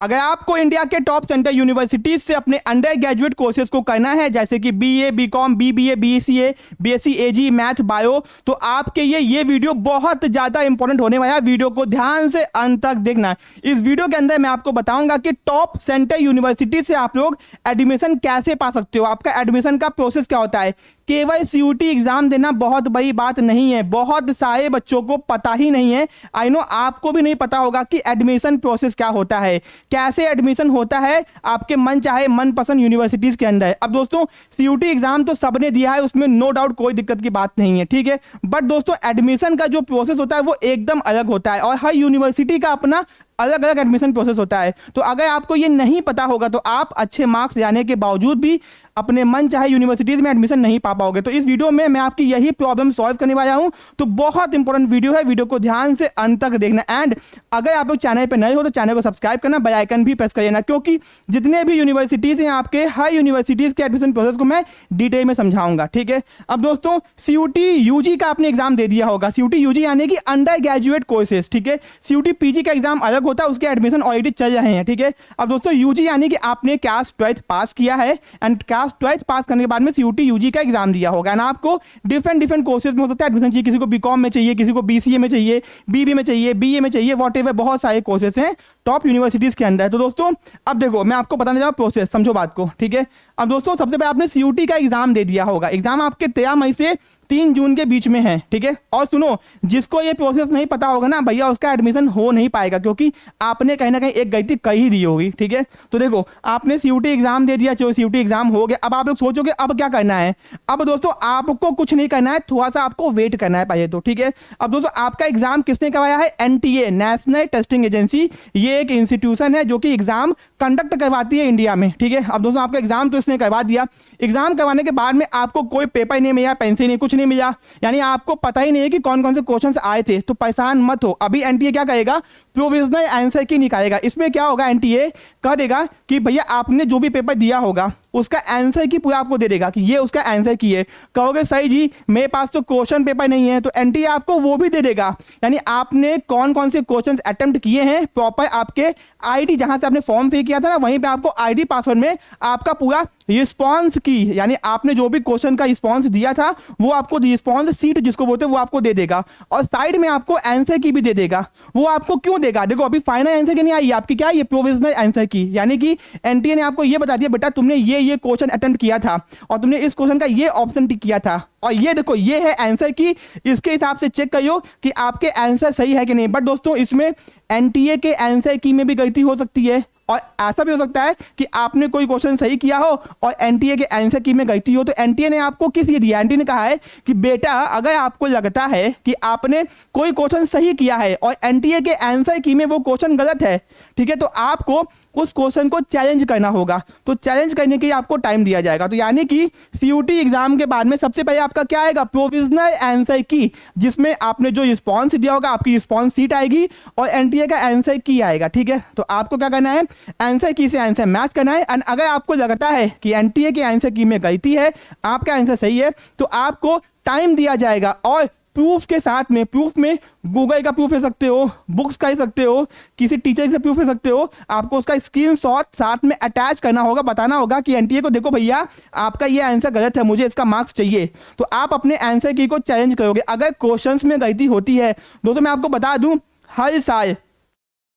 अगर आपको इंडिया के टॉप सेंटर यूनिवर्सिटीज से अपने अंडर ग्रेजुएट कोर्सेज को करना है, जैसे कि BA, BCom, BBA, BCA, BSc Ag, math, bio, तो आपके ये वीडियो बहुत ज्यादा इंपॉर्टेंट होने वाला है। वीडियो को ध्यान से अंत तक देखना। इस वीडियो के अंदर मैं आपको बताऊंगा कि टॉप सेंटर यूनिवर्सिटी से आप लोग एडमिशन कैसे पा सकते हो, आपका एडमिशन का प्रोसेस क्या होता है। केवल सीयूटी एग्जाम देना बहुत बड़ी बात नहीं है, बहुत सारे बच्चों को पता ही नहीं है। आई नो आपको भी नहीं पता होगा कि एडमिशन प्रोसेस क्या होता है, कैसे एडमिशन होता है आपके मन चाहे मनपसंद यूनिवर्सिटीज के अंदर। अब दोस्तों सीयूटी एग्जाम तो सबने दिया है, उसमें नो डाउट कोई दिक्कत की बात नहीं है, ठीक है। बट दोस्तों एडमिशन का जो प्रोसेस होता है वो एकदम अलग होता है और हर यूनिवर्सिटी का अपना अलग अलग एडमिशन प्रोसेस होता है। तो अगर आपको ये नहीं पता होगा तो आप अच्छे मार्क्स लाने के बावजूद भी अपने मन चाहे यूनिवर्सिटीज में एडमिशन नहीं पा पाओगे। तो इस वीडियो में मैं आपकी यही प्रॉब्लम सॉल्व करने वाला हूं। तो बहुत इंपॉर्टेंट वीडियो है, वीडियो को ध्यान से अंत तक देखना। एंड अगर आप लोग चैनल पे नए हो तो चैनल को सब्सक्राइब करना, बेल आइकन भी प्रेस कर लेना, क्योंकि जितने भी यूनिवर्सिटीज हैं आपके हर यूनिवर्सिटीज के एडमिशन प्रोसेस को मैं डिटेल में समझाऊंगा, ठीक है। अब दोस्तों सीयूटी यूजी का आपने एग्जाम दे दिया होगा। सीयूटी यूजी यानी कि अंडर ग्रेजुएट कोर्सेज, ठीक है। सीयूटी पीजी का एग्जाम अलग होता है, उसके एडमिशन ऑलरेडी चल रहे हैं, ठीक है। अब दोस्तों यूजी यानी कि आपने क्लास 12 पास किया है एंड क्लास 12 पास करने के बाद में सीयूटी यूजी का एग्जाम दिया होगा ना। आपको डिफरेंट कोर्सेज में हो सकता है एडमिशन चाहिए, किसी को बीकॉम में चाहिए, किसी को बीसीए में चाहिए, बीबी में चाहिए, बीए में चाहिए, व्हाटएवर बहुत सारे कोर्सेज हैं टॉप यूनिवर्सिटीज के अंदर। तो दोस्तों अब देखो मैं आपको बताने जा रहा हूं प्रोसेस, समझो बात को, ठीक है। अब दोस्तों सबसे पहले आपने सीयूटी का एग्जाम दे दिया होगा। एग्जाम आपके 13 मई से 3 जून के बीच में है, ठीक है। और सुनो, जिसको ये प्रोसेस नहीं पता होगा ना भैया, उसका एडमिशन हो नहीं पाएगा, क्योंकि आपने कहीं ना कहीं एक गलती कर ही दी होगी, ठीक है। तो देखो आपने सीयूटी एग्जाम दे दिया, चलो सीयूटी एग्जाम हो गया। अब आप लोग सोचोगे अब क्या करना है। अब दोस्तों आपको कुछ नहीं करना है, थोड़ा सा आपको वेट करना है पहले तो, ठीक है। अब दोस्तों आपका एग्जाम किसने करवाया है? NTA, national testing agency. ये एक इंस्टीट्यूशन है जो कि एग्जाम कंडक्ट करवाती है इंडिया में, ठीक है। अब दोस्तों आपका एग्जाम तो इसने करवा दिया। एग्जाम करवाने के बाद में आपको कोई पेपर नहीं मिला, पेंसिल नहीं, कुछ नहीं मिला, यानी आपको पता ही नहीं है कि कौन कौन से क्वेश्चंस आए थे। तो परेशान मत हो, अभी एनटीए क्या करेगा? प्रोविजनल आंसर की निकालेगा। इसमें क्या होगा, एनटीए कह देगा कि भैया आपने जो भी पेपर दिया होगा उसका आंसर की पूरा आपको दे देगा कि ये उसका आंसर की है। कहोगे सही जी मेरे पास तो क्वेश्चन पेपर नहीं है, तो एनटीए आपको वो भी दे देगा, यानी आपने कौन कौन से क्वेश्चन अटेम्प्ट किए हैं, प्रॉपर आपके आईडी जहां से आपने फॉर्म फिल किया था ना वहीं पे आपको आईडी पासवर्ड में आपका पूरा रिस्पॉन्स की, यानी आपने जो भी क्वेश्चन का रिस्पॉन्स दिया था वो आपको रिस्पॉन्स सीट जिसको बोलते हैं वो आपको दे देगा, और साइड में आपको आंसर की भी दे देगा। वो आपको क्यों देगा? देखो अभी फाइनल आंसर की नहीं आई आपकी, क्या ये प्रोविजनल आंसर की, यानी कि एनटीए ने आपको ये बता दिया बेटा तुमने ये क्वेश्चन अटेम्प्ट किया था और तुमने इस क्वेश्चन का ये ऑप्शन टिक किया था, और ये देखो ये है आंसर की, इसके हिसाब से चेक करियो कि आपके आंसर सही है कि नहीं। बट दोस्तों इसमें एनटीए के आंसर की में भी गलती हो सकती है, और ऐसा भी हो सकता है कि आपने कोई क्वेश्चन सही किया हो और एनटीए के आंसर की में गलती हो। तो एनटीए ने आपको किस लिए दिया? एनटीए ने कहा है कि बेटा अगर आपको लगता है कि आपने कोई क्वेश्चन सही किया है और एनटीए के आंसर की में वो क्वेश्चन गलत है, ठीक है, तो आपको उस क्वेश्चन को चैलेंज करना होगा। तो चैलेंज करने के लिए आपको टाइम दिया जाएगा। तो यानी कि सीयूटी एग्जाम के बाद में सबसे पहले आपका क्या आएगा? प्रोविजनल आंसर की, जिसमें आपने जो रिस्पॉन्स दिया होगा आपकी रिस्पॉन्स सीट आएगी और एनटीए का आंसर की आएगा, ठीक है। तो आपको क्या करना है? आंसर की से आंसर मैच करना है। एंड अगर आपको लगता है कि एनटीए के आंसर की में गलती है, आपका आंसर सही है, तो आपको टाइम दिया जाएगा और प्रूफ के साथ में, प्रूफ में गूगल का प्रूफ ले सकते हो, बुक्स का ले सकते हो, किसी टीचर से प्रूफ ले सकते हो, आपको उसका स्क्रीनशॉट साथ में अटैच करना होगा, बताना होगा कि एनटीए को देखो भैया आपका ये आंसर गलत है, मुझे इसका मार्क्स चाहिए। तो आप अपने आंसर की को चैलेंज करोगे। अगर क्वेश्चंस में गलती होती है, दोस्तों मैं आपको बता दूं हर साल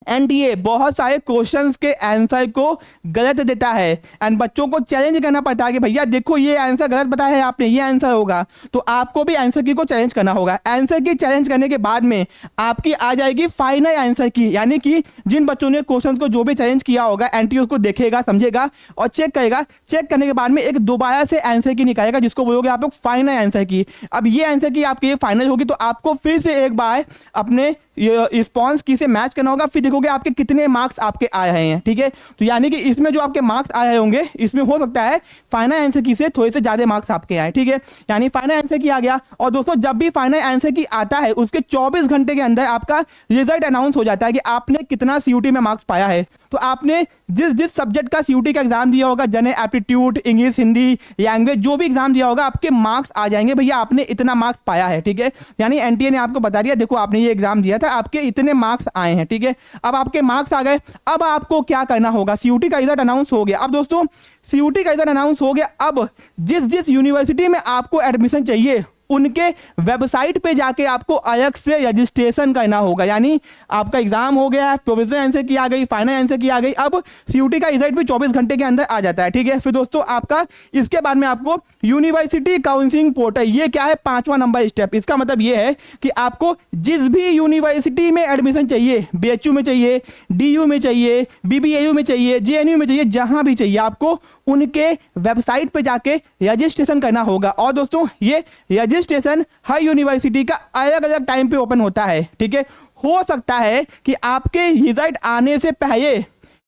एनटीए बहुत सारे क्वेश्चंस के आंसर को गलत देता है एंड बच्चों को चैलेंज करना पड़ता है कि भैया देखो ये आंसर गलत बताया है आपने, ये आंसर होगा। तो आपको भी आंसर की को चैलेंज करना होगा। आंसर की चैलेंज करने के बाद में आपकी आ जाएगी फाइनल आंसर की, यानी कि जिन बच्चों ने क्वेश्चन को जो भी चैलेंज किया होगा एनटीए उसको देखेगा, समझेगा और चेक करेगा। चेक करने के बाद में एक दोबारा से आंसर की निकालेगा, जिसको बोलोगे आप लोग फाइनल आंसर की। अब ये आंसर की आपकी फाइनल होगी, तो आपको फिर से एक बार अपने रिस्पॉन्स की से मैच करना होगा, फिर देखोगे आपके कितने मार्क्स आपके आए हैं, ठीक है। तो यानी कि इसमें जो आपके मार्क्स आए होंगे इसमें हो सकता है फाइनल आंसर की से थोड़े से ज्यादा मार्क्स आपके आए, ठीक है। यानी फाइनल आंसर की आ गया। और दोस्तों जब भी फाइनल आंसर की आता है उसके 24 घंटे के अंदर आपका रिजल्ट अनाउंस हो जाता है कि आपने कितना सीयूटी में मार्क्स पाया है। तो आपने जिस जिस सब्जेक्ट का सीयूटी का एग्जाम दिया होगा, general aptitude, English, Hindi, language, जो भी एग्जाम दिया होगा, आपके मार्क्स आ जाएंगे भैया आपने इतना मार्क्स पाया है, ठीक है। यानी एनटीए ने आपको बता दिया देखो आपने ये एग्जाम दिया था, आपके इतने मार्क्स आए हैं, ठीक है। अब आपके मार्क्स आ गए, अब आपको क्या करना होगा, सीयूटी का रिजल्ट अनाउंस हो गया। अब दोस्तों सीयूटी का रिजल्ट अनाउंस हो गया, अब जिस जिस यूनिवर्सिटी में आपको एडमिशन चाहिए उनके वेबसाइट पे जाके आपको अलग से रजिस्ट्रेशन करना होगा। यानी आपका एग्जाम हो गया, प्रोविजनल आंसर की आ गई, फाइनल आंसर की आ गई, अब सीयूटी का रिजल्ट भी 24 घंटे के अंदर आ जाता है, ठीक है। फिर दोस्तों आपका इसके बाद में आपको यूनिवर्सिटी काउंसलिंग पोर्टल, ये क्या है, 5वां नंबर स्टेप। इसका मतलब ये है कि आपको जिस भी यूनिवर्सिटी में एडमिशन चाहिए, बीएचयू में चाहिए, डीयू में चाहिए, बीबीएयू में चाहिए, जेएनयू में चाहिए, जहां भी चाहिए, आपको उनके वेबसाइट पे जाके रजिस्ट्रेशन करना होगा। और दोस्तों ये रजिस्ट्रेशन हर यूनिवर्सिटी का अलग अलग टाइम पे ओपन होता है, ठीक है। हो सकता है कि आपके रिजल्ट आने से पहले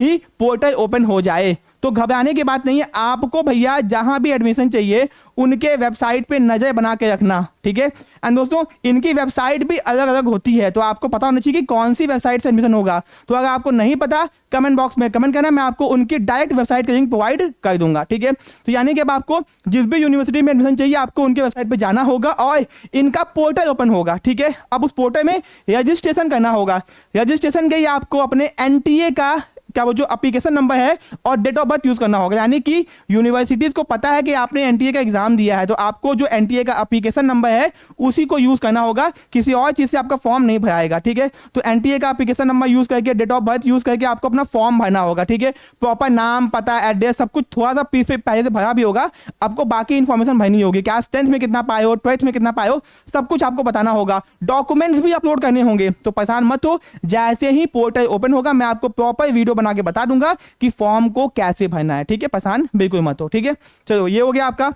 ही पोर्टल ओपन हो जाए, तो घबराने की बात नहीं है। आपको भैया जहां भी एडमिशन चाहिए उनके वेबसाइट पे नजर बना के रखना, ठीक है। एंड दोस्तों इनकी वेबसाइट भी अलग अलग होती है, तो आपको पता होना चाहिए कि कौन सी वेबसाइट से एडमिशन होगा। तो अगर आपको नहीं पता, कमेंट बॉक्स में कमेंट करना, मैं आपको उनकी डायरेक्ट वेबसाइट का लिंक प्रोवाइड कर दूंगा, ठीक है। तो यानी कि अब आपको जिस भी यूनिवर्सिटी में एडमिशन चाहिए आपको उनके वेबसाइट पर जाना होगा और इनका पोर्टल ओपन होगा, ठीक है। अब उस पोर्टल में रजिस्ट्रेशन करना होगा। रजिस्ट्रेशन के लिए आपको अपने एनटीए का क्या वो जो एप्लीकेशन नंबर है और डेट ऑफ बर्थ यूज करना होगा। यानी कि यूनिवर्सिटीज को पता है कि आपने एनटीए का एग्जाम दिया है, तो आपको जो एनटीए का एप्लीकेशन नंबर है उसी को यूज करना होगा, किसी और चीज से आपका फॉर्म नहीं भराएगा, ठीक है। तो एनटीए का एप्लीकेशन नंबर यूज करके, डेट ऑफ बर्थ यूज करके आपको अपना फॉर्म भरना होगा, ठीक है। प्रॉपर नाम, पता, एड्रेस सब कुछ थोड़ा सा पहले से भरा भी होगा, आपको बाकी इंफॉर्मेशन भरनी होगी, क्या 10th में कितना पाए हो, 12th में कितना पाए हो, सब कुछ आपको बताना होगा। डॉक्यूमेंट्स भी अपलोड करने होंगे, तो परेशान मत हो, जैसे ही पोर्टल ओपन होगा मैं आपको प्रॉपर वीडियो बना के बता दूंगा कि फॉर्म को कैसे भरना है, ठीक है। परेशान बिल्कुल मत हो, ठीक है। चलो ये हो गया आपका।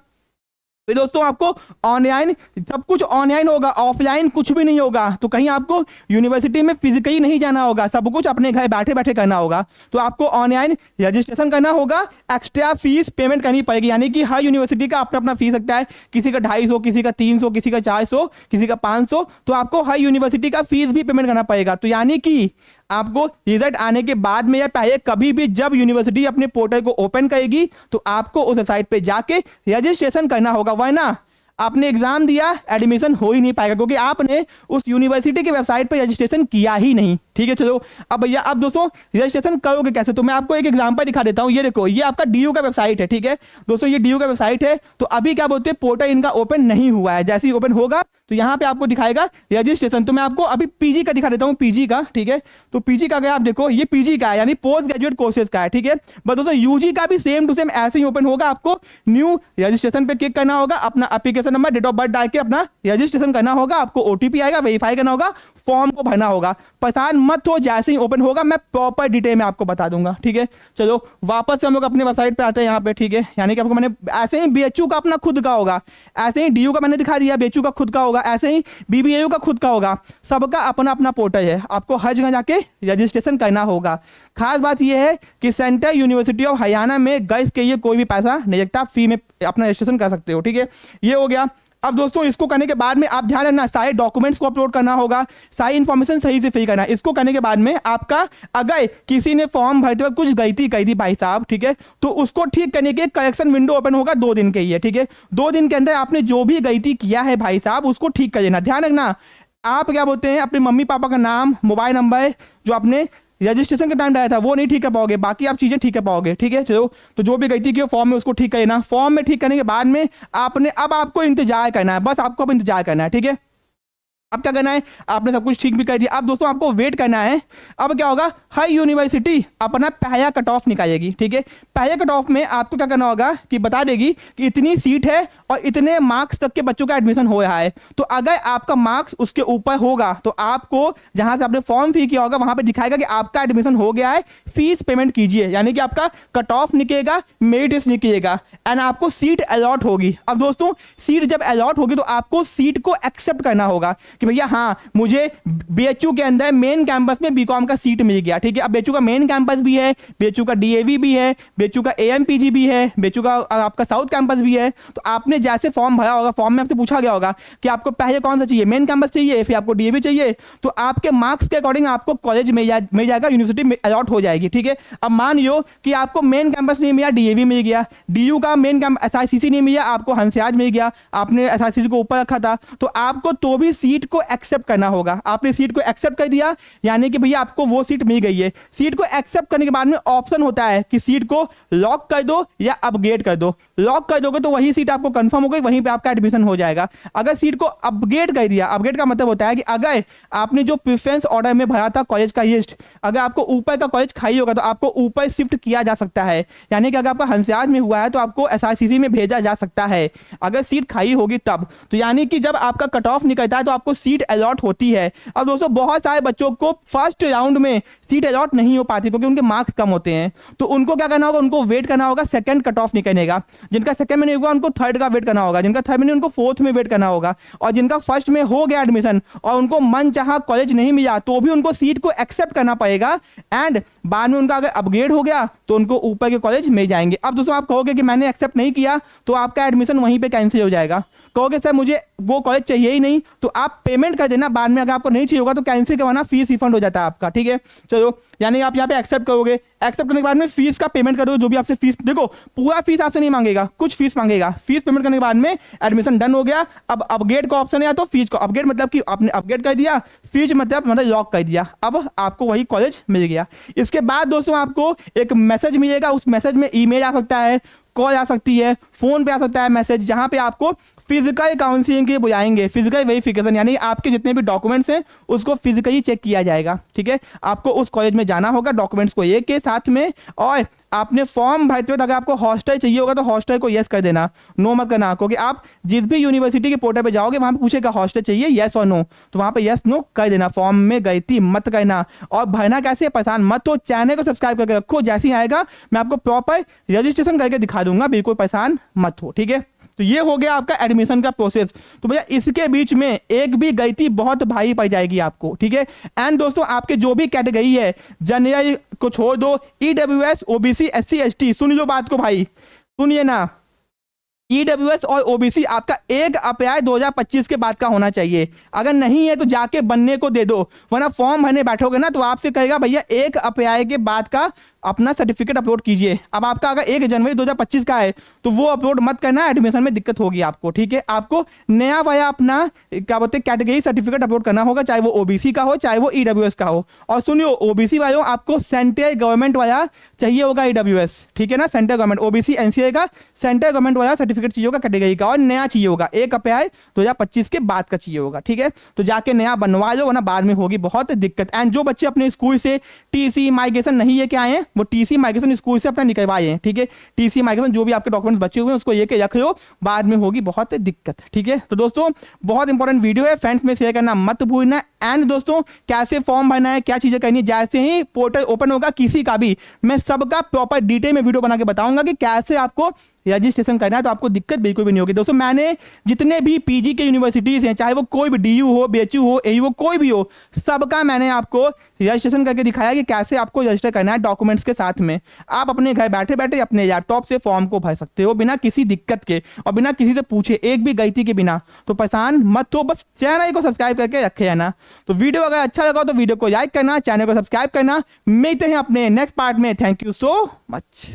फिर दोस्तों आपको ऑनलाइन सब कुछ ऑनलाइन होगा, ऑफलाइन कुछ भी नहीं होगा। तो कहीं आपको यूनिवर्सिटी में फिजिकली नहीं जाना होगा, सब कुछ अपने घर बैठे बैठे करना होगा। तो आपको ऑनलाइन रजिस्ट्रेशन करना होगा, एक्स्ट्रा फीस पेमेंट करनी पड़ेगी। यानी कि हर यूनिवर्सिटी का अपना अपना फीस लगता है, किसी का 250, किसी का 300, किसी का 400, किसी का 500। तो आपको हर यूनिवर्सिटी का फीस भी पेमेंट करना पड़ेगा। तो यानी कि आपको रिजल्ट आने के बाद में या पहले कभी भी जब यूनिवर्सिटी अपने पोर्टल को ओपन करेगी तो आपको उस साइट पे जाके रजिस्ट्रेशन करना होगा, वरना आपने एग्जाम दिया एडमिशन हो ही नहीं पाएगा, क्योंकि आपने उस यूनिवर्सिटी के वेबसाइट पे रजिस्ट्रेशन किया ही नहीं, ठीक है। चलो अब भैया अब दोस्तों रजिस्ट्रेशन करोगे कैसे, तो मैं आपको एक एग्जांपल दिखा देता हूं। ये देखो, ये आपका डीयू का वेबसाइट है, ठीक है दोस्तों, ये डीयू का वेबसाइट है। तो अभी क्या बोलते हैं, पोर्टल इनका ओपन नहीं हुआ है, जैसे ही ओपन होगा तो यहाँ पे आपको दिखाएगा रजिस्ट्रेशन। तो मैं आपको अभी पीजी का दिखा देता हूँ, पीजी का, ठीक है। तो पीजी का अगर आप देखो, ये पीजी का है, यानी पोस्ट ग्रेजुएट कोर्सेज का है, ठीक है। बट दोस्तों यूजी का भी सेम टू सेम ऐसे ही ओपन होगा। आपको न्यू रजिस्ट्रेशन पे क्लिक करना होगा, अपना application number, date of birth डाल के अपना रजिस्ट्रेशन करना होगा, आपको ओटीपी आएगा, वेरीफाई करना होगा, फॉर्म को भरना होगा। परेशान मत हो, जैसे ही ओपन होगा मैं प्रॉपर डिटेल में आपको बता दूंगा, ठीक है। चलो वापस से हम लोग अपने वेबसाइट पे आते हैं यहाँ पे, ठीक है। यानी कि आपको मैंने ऐसे ही बीएचयू का अपना खुद का होगा, ऐसे ही डीयू का मैंने दिखा दिया, बीएचयू का खुद का होगा, ऐसे ही बीबीएयू का खुद का होगा, सबका अपना अपना पोर्टल है। आपको हर जगह जाके रजिस्ट्रेशन करना होगा। खास बात यह है कि सेंट्रल यूनिवर्सिटी ऑफ हरियाणा में गर्ल्स के लिए कोई भी पैसा नहीं लगता, फ्री में अपना रजिस्ट्रेशन कर सकते हो, ठीक है। ये हो गया। अब दोस्तों इसको करने के बाद में आप ध्यान रखना, सारे डॉक्यूमेंट्स को अपलोड करना होगा, सारी इन्फॉर्मेशन सही से फिल करना है। इसको करने के बाद में आपका अगर किसी ने फॉर्म भरते वक्त कुछ गलती कर दी भाई साहब, ठीक है, तो उसको ठीक करने के करेक्शन विंडो ओपन होगा 2 दिन के लिए, ठीक है। 2 दिन के अंदर आपने जो भी गलती किया है भाई साहब उसको ठीक कर लेना। ध्यान रखना, आप क्या बोलते हैं, अपने मम्मी पापा का नाम, मोबाइल नंबर जो आपने रजिस्ट्रेशन के टाइम डाला था वो नहीं ठीक कर पाओगे, बाकी आप चीजें ठीक कर पाओगे, ठीक है। चलो तो जो भी गलती की हो फॉर्म में उसको ठीक करना। फॉर्म में ठीक करने के बाद में अब आपको इंतजार करना है, बस आपको अब इंतजार करना है, ठीक है। अब क्या करना है, आपने सब कुछ ठीक भी कर दिया, अब दोस्तों आपको वेट करना है। अब क्या होगा, हर यूनिवर्सिटी अपना पहला कट ऑफ निकालेगी, ठीक है। पहले कट ऑफ में आपको क्या करना होगा कि बता देगी कि इतनी सीट है और इतने मार्क्स तक के बच्चों का एडमिशन हो रहा है। तो अगर आपका मार्क्स उसके ऊपर होगा तो आपको जहां से आपने फॉर्म फी किया होगा वहां पर दिखाएगा कि आपका एडमिशन हो गया है, फीस पेमेंट कीजिए। यानी कि आपका कट ऑफ निकलेगा, मेरिट लिस्ट निकलेगा एंड आपको सीट अलॉट होगी। अब दोस्तों सीट जब अलॉट होगी तो आपको सीट को एक्सेप्ट करना होगा कि भैया हाँ मुझे बीएचयू के अंदर मेन कैंपस में बीकॉम का सीट मिल गया, ठीक है। अब बीएचयू का मेन कैंपस भी है, बीएचयू का डीएवी भी है, बीएचयू का एएमपीजी भी है, बीएचयू का आपका साउथ कैंपस भी है। तो आपने जैसे फॉर्म भरा होगा, फॉर्म में आपसे पूछा गया होगा कि आपको पहले कौन सा चाहिए, मेन कैंपस चाहिए फिर आपको डीएवी चाहिए, तो आपके मार्क्स के अकॉर्डिंग आपको कॉलेज मिल जाएगा, यूनिवर्सिटी में अलॉट हो जाएगी, ठीक है। अब मान लो कि आपको मेन कैंपस नहीं मिला, डीएवी मिल गया, डीयू का मेन कैंपस एसआईसीसी नहीं मिला, आपको हंसराज मिल गया, आपने एसआईसीसी को ऊपर रखा था, तो आपको तो भी सीट को एक्सेप्ट करना होगा। आपने सीट को एक्सेप्ट कर दिया यानी कि भैया आपको वो सीट मिल गई है। सीट को एक्सेप्ट करने के बाद में ऑप्शन होता है कि सीट को लॉक कर दो या अपग्रेड कर दो। लॉक कर दोगे तो वही सीट आपको कंफर्म हो गई, वहीं पे आपका एडमिशन हो जाएगा। अगर सीट को अपग्रेड कर दिया, अपग्रेड का मतलब होता है कि अगर आपने जो प्रेफरेंस ऑर्डर में भरा था कॉलेज का लिस्ट, अगर आपको ऊपर का कॉलेज खाली होगा तो आपको ऊपर शिफ्ट किया जा सकता है। यानी कि अगर आपका हंसराज में हुआ है तो आपको एसआईसीसी में भेजा जा सकता है, अगर सीट खाली होगी तब। तो यानी कि जब आपका कट ऑफ निकलता है तो आपको सीट अलॉट होती है। अब दोस्तों बहुत सारे बच्चों को फर्स्ट राउंड में सीट अलॉट नहीं हो पाती क्योंकि उनके मार्क्स कम होते हैं, तो उनको क्या करना होगा, उनको वेट करना होगा सेकंड कट ऑफ निकलने का। जिनका सेकंड में नहीं हुआ उनको थर्ड का वेट करना होगा, जिनका थर्ड में नहीं उनको फोर्थ में वेट करना होगा, और जिनका फर्स्ट में हो गया एडमिशन और उनको मन चाहा कॉलेज नहीं मिला तो भी उनको सीट को एक्सेप्ट करना पड़ेगा। एंड बाद में उनका अगर अपग्रेड हो गया तो उनको ऊपर के कॉलेज मिल जाएंगे। अब दोस्तों आप कहोगे कि मैंने एक्सेप्ट नहीं किया तो आपका एडमिशन वहीं पे कैंसिल हो जाएगा। कहोगे सर मुझे वो कॉलेज चाहिए ही नहीं, तो आप पेमेंट कर देना, बाद में अगर आपको नहीं चाहिए होगा तो कैंसिल करवाना, फीस रिफंड हो जाता है आपका, ठीक है। चलो यानी आप यहाँ पे एक्सेप्ट करोगे, एक्सेप्ट करने के बाद में फीस का पेमेंट करोगे, जो भी आपसे फीस, देखो पूरा फीस आपसे नहीं मांगेगा, कुछ फीस मांगेगा। फीस पेमेंट करने के बाद में एडमिशन डन हो गया। अब अपग्रेड का ऑप्शन है तो फीस को अपग्रेड मतलब कि आपने अपग्रेड कर दिया, फीस मतलब लॉक कर दिया, अब आपको वही कॉलेज मिल गया। इसके बाद दोस्तों आपको एक मैसेज मिलेगा, उस मैसेज में ईमेल आ सकता है, कॉल आ सकती है, फोन पे आ सकता है मैसेज, जहां पे आपको फिजिकल काउंसलिंग के लिए बुलाएंगे, फिजिकल वेरिफिकेशन, यानी आपके जितने भी डॉक्यूमेंट्स हैं उसको फिजिकली चेक किया जाएगा, ठीक है। आपको उस कॉलेज में जाना होगा डॉक्यूमेंट्स को एक के साथ में, और आपने फॉर्म भरते वक्त अगर आपको हॉस्टल चाहिए होगा तो हॉस्टल को यस कर देना, नो मत करना, क्योंकि आप जिस भी यूनिवर्सिटी के पोर्टल पे जाओगे वहां पे पूछेगा हॉस्टल चाहिए यस और नो, तो वहां पे यस नो कर देना, फॉर्म में गलती मत करना। और भरना कैसे, परेशान मत हो, चैनल को सब्सक्राइब करके रखो, जैसे ही आएगा मैं आपको प्रॉपर रजिस्ट्रेशन करके दिखा दूंगा, बिल्कुल परेशान मत हो, ठीक है। तो ये हो गया आपका एडमिशन का प्रोसेस। तो भैया इसके बीच में एक भी गलती बहुत भारी पड़ जाएगी आपको, ठीक है। एंड दोस्तों आपके जो भी कैटेगरी है, जनरल को छोड़ दो, ईडब्ल्यूएस, ओबीसी, एससी, एसटी, सुन लो बात को भाई, सुनिए ना, ईडब्ल्यूएस और ओबीसी आपका 1 अप्रैल 2025 के बाद का होना चाहिए। अगर नहीं है तो जाके बनने को दे दो, वरना फॉर्म भरने बैठोगे ना तो आपसे कहेगा भैया 1 अप्रैल के बाद का अपना सर्टिफिकेट अपलोड कीजिए। अब आपका अगर 1 जनवरी 2025 का है तो वो अपलोड मत करना, एडमिशन में दिक्कत होगी आपको, ठीक है। आपको नया वाया अपना क्या बोलते हैं कैटेगरी सर्टिफिकेट अपलोड करना होगा, चाहे वो ओबीसी का हो चाहे वो ईडब्ल्यूएस का हो। और सुनियो ओबीसी वालों, आपको सेंट्रल गवर्नमेंट वाला चाहिए होगा ईडब्ल्यूएस, ठीक है ना, सेंट्रल गवर्नमेंट, ओबीसी एनसीए का सेंट्रल गवर्नमेंट वाला सर्टिफिकेट चाहिए होगा कैटेगरी का, और नया चाहिए होगा 1 अप्रैल 2025 के बाद का चाहिए होगा, ठीक है। तो जाके नया बनवा लो, वरना बाद में होगी बहुत दिक्कत। एंड जो बच्चे अपने स्कूल से टीसी माइग्रेशन नहीं है क्या आए, वो टीसी माइग्रेशन स्कूल से अपना निकलवाए हैं, ठीक है। टीसी माइग्रेशन जो भी आपके डॉक्यूमेंट्स बचे हुए हैं उसको लेके रख लो, बाद में होगी बहुत दिक्कत, ठीक है। तो दोस्तों बहुत इंपॉर्टेंट वीडियो है, फ्रेंड्स में शेयर करना मत भूलना। एंड दोस्तों कैसे फॉर्म भरना है, क्या चीजें करनी है, जैसे ही पोर्टल ओपन होगा किसी का भी, मैं सबका प्रॉपर डिटेल में वीडियो बना के बताऊंगा कि कैसे आपको रजिस्ट्रेशन करना है, तो आपको दिक्कत बिल्कुल भी नहीं होगी। दोस्तों मैंने जितने भी पीजी के यूनिवर्सिटीज हैं, चाहे वो कोई भी डीयू हो, बीएचयू हो, एयू हो, कोई भी हो, सबका मैंने आपको रजिस्ट्रेशन करके दिखाया कि कैसे आपको रजिस्टर करना है डॉक्यूमेंट्स के साथ में। आप अपने घर बैठे बैठे अपने लैपटॉप से फॉर्म को भर सकते हो बिना किसी दिक्कत के और बिना किसी से पूछे, एक भी गलती के बिना। तो परेशान मत हो, बस चैनल को सब्सक्राइब करके रखे जाना। तो वीडियो अगर अच्छा लगा तो वीडियो को लाइक करना, चैनल को सब्सक्राइब करना। मिलते हैं अपने नेक्स्ट पार्ट में। Thank you so much.